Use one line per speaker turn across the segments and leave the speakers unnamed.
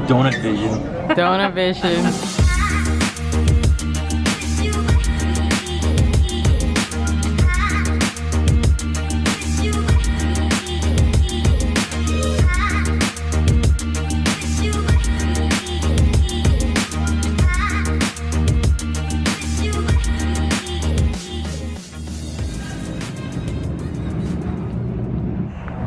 Donut vision.
Donut vision.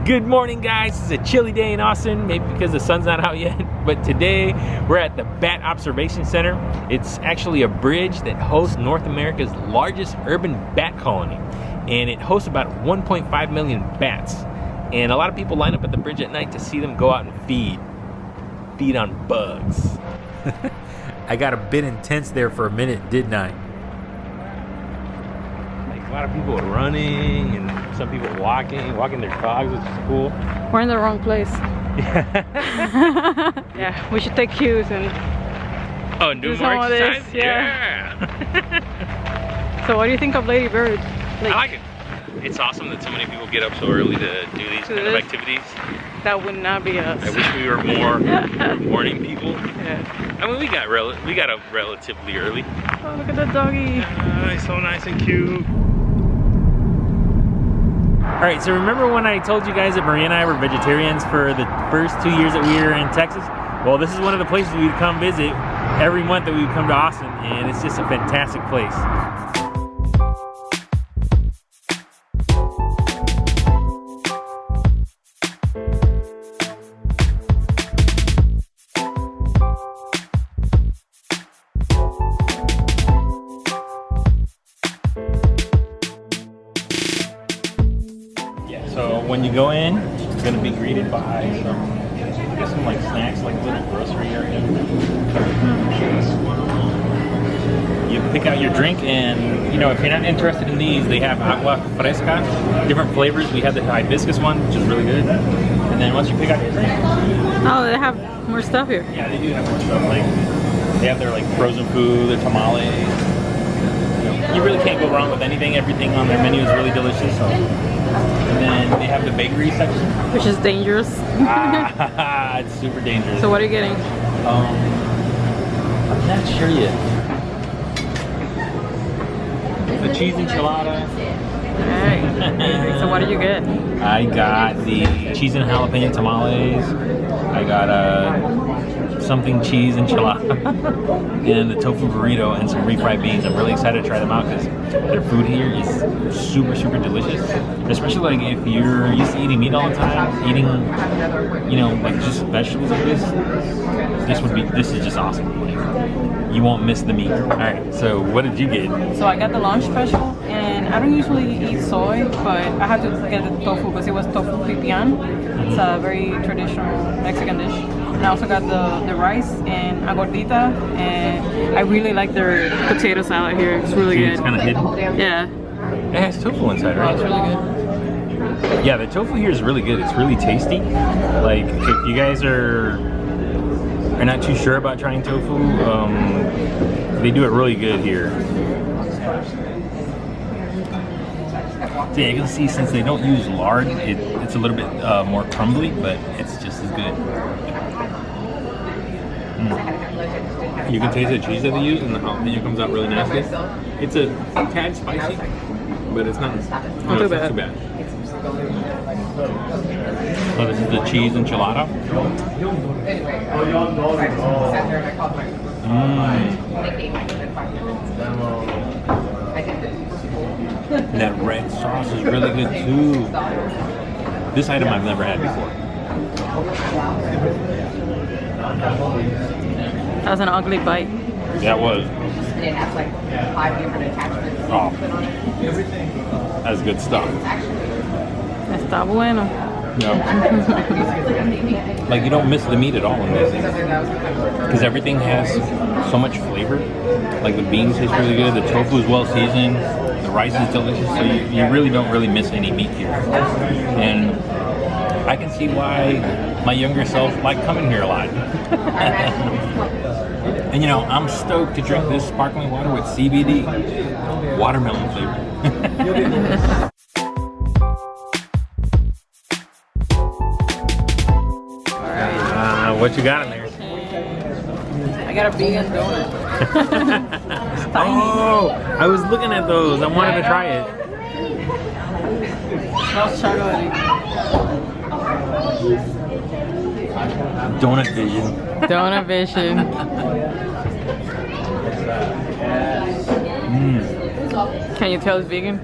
Good morning, guys. It's a chilly day in Austin, maybe because the sun's not out yet, but today we're at the Bat Observation Center. It's actually a bridge that hosts North America's largest urban bat colony, and it hosts about 1.5 million bats. And a lot of people line up at the bridge at night to see them go out and feed on bugs. I got a bit intense there for a minute, didn't I? Like a lot of people are running and some people walking their dogs, which is cool.
We're in the wrong place.
Yeah.
Yeah, we should take cues and
do
some
more
of this.
exercise? Yeah.
So what do you think of Lady Bird?
I like it. It's awesome that so many people get up so early to do these kind of activities.
That would not be us.
I wish we were more morning people.
Yeah.
I mean, we got up relatively early.
Oh, look at that doggy.
He's so nice and cute. Alright, so remember when I told you guys that Maria and I were vegetarians for the first 2 years that we were in Texas? Well, this is one of the places we'd come visit every month that we'd come to Austin, and it's just a fantastic place. So when you go in, you're gonna be greeted by some like snacks, like a little grocery area. You pick out your drink, and you know, if you're not interested in these, they have agua fresca, different flavors. We have the hibiscus one, which is really good. And then once you pick out your drink,
oh, they have more stuff here.
Yeah, they do have more stuff. Like they have their like frozen food, their tamales. You really can't go wrong with anything. Everything on their menu is really delicious. So. And then they have the bakery section,
which is dangerous.
It's super dangerous.
So what are you getting?
I'm not sure yet. The cheese enchilada.
Alright. So what did you get?
I got the cheese and jalapeno tamales. I got something cheese enchilada and the tofu burrito and some refried beans. I'm really excited to try them out because their food here is super delicious, especially like if you're used to eating meat all the time, eating, you know, like just vegetables like this is just awesome. Like, you won't miss the meat. All right, so what did you get?
So I got the lunch special, and I don't usually eat soy, but I had to get the tofu because it was tofu pipián. It's a very traditional Mexican dish. And I also got the rice and a gordita, and I really like their potato salad here. It's really good.
It's kind of hidden?
Yeah.
It has tofu inside, right?
Oh, it's really good.
Yeah, the tofu here is really good. It's really tasty. Like, if you guys are not too sure about trying tofu, they do it really good here. So yeah, you can see since they don't use lard, it's a little bit more crumbly, but it's just as good. You can taste the cheese that they use, and the jalapeno comes out really nicely. It's a tad spicy, but it's not too bad. Oh, this is the cheese enchilada. That red sauce is really good too. This item I've never had before.
That was an ugly bite.
That was. Oh, that's good stuff.
Está bueno.
Yeah. Like you don't miss the meat at all in this, because everything has so much flavor. Like the beans taste really good, the tofu is well seasoned, the rice is delicious, so you really don't miss any meat here. And I can see why my younger self liked coming here a lot. And you know, I'm stoked to drink this sparkling water with CBD, watermelon flavor. What you got in there?
I got a vegan donut. It's tiny.
Oh, I was looking at those. I wanted to try it.
Smells chocolatey.
Donut vision.
Donut vision. Can you tell it's vegan?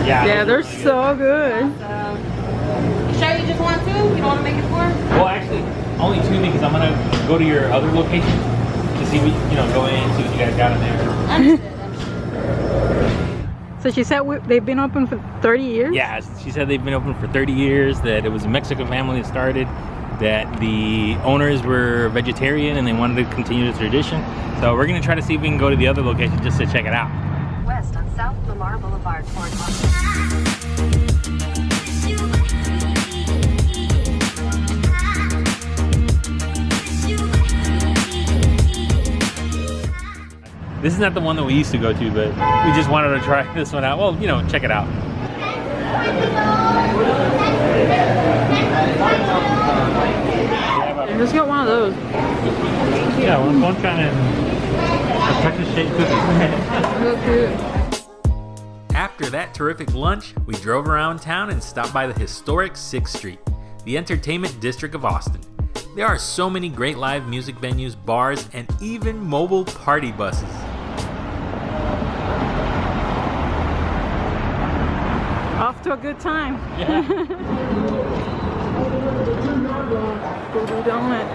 Yeah, they're so good.
You sure you just want two? You don't want to make it four?
Well, actually, only two because I'm gonna go to your other location to see what go in, see what you guys got in there.
So she said they've been open for 30 years?
Yeah, she said they've been open for 30 years. That it was a Mexican family that started. That the owners were vegetarian and they wanted to continue the tradition. So we're gonna try to see if we can go to the other location just to check it out.
West on South Lamar Boulevard, Fort Lauderdale.
This is not the one that we used to go to, but we just wanted to try this one out. Well, check it out.
Let's get one of those.
Yeah, one kind of Texas shake cookie. After that terrific lunch, we drove around town and stopped by the historic 6th Street, the entertainment district of Austin. There are so many great live music venues, bars, and even mobile party buses.
Off to a good time.
Yeah.
Voodoo donut.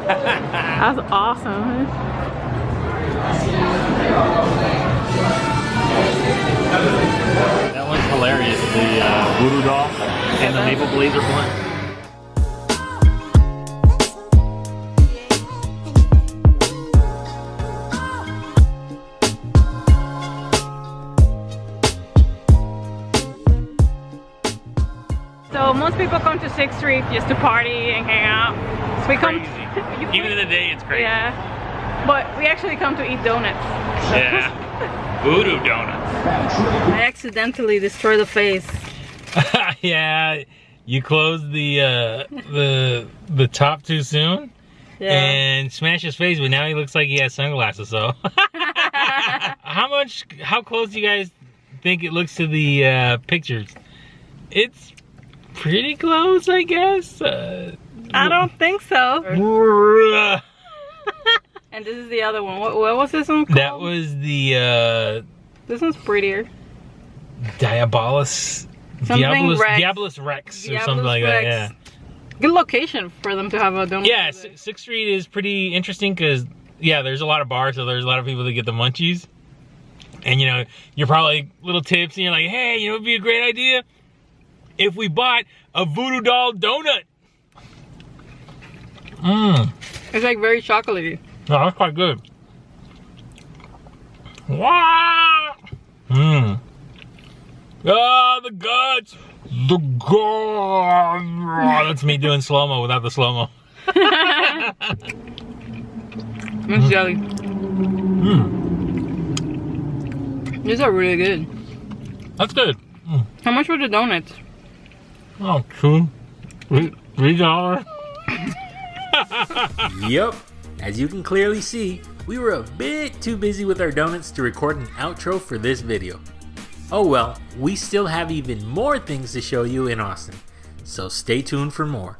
That's awesome.
That one's hilarious. The voodoo doll and the maple blazer blunt.
So most people come to 6th Street just to party and hang out. So we come.
Even in the day, it's crazy.
Yeah. But we actually come to eat donuts.
Yeah. Voodoo donuts.
I accidentally destroyed the face.
Yeah, you closed the top too soon.
Yeah.
And smashed his face, but now he looks like he has sunglasses. So, how close do you guys think it looks to the pictures? It's pretty close, I guess.
I don't think so. And this is the other one. What was this one called?
That was the
This one's prettier.
Diabolus Rex or something like that. Yeah.
Good location for them to have a donut.
Yeah, 6th Street is pretty interesting because there's a lot of bars, so there's a lot of people that get the munchies. And you're probably little tips, and you're like, hey, it'd be a great idea if we bought a voodoo doll donut.
It's like very chocolatey.
No, that's quite good. Wow! Ah, the guts! The guts! Oh, that's me doing slow-mo without the slow-mo.
It's jelly. These are really good.
That's good.
How much were the donuts?
Oh, $3. Yep. As you can clearly see, we were a bit too busy with our donuts to record an outro for this video. Oh well, we still have even more things to show you in Austin, so stay tuned for more.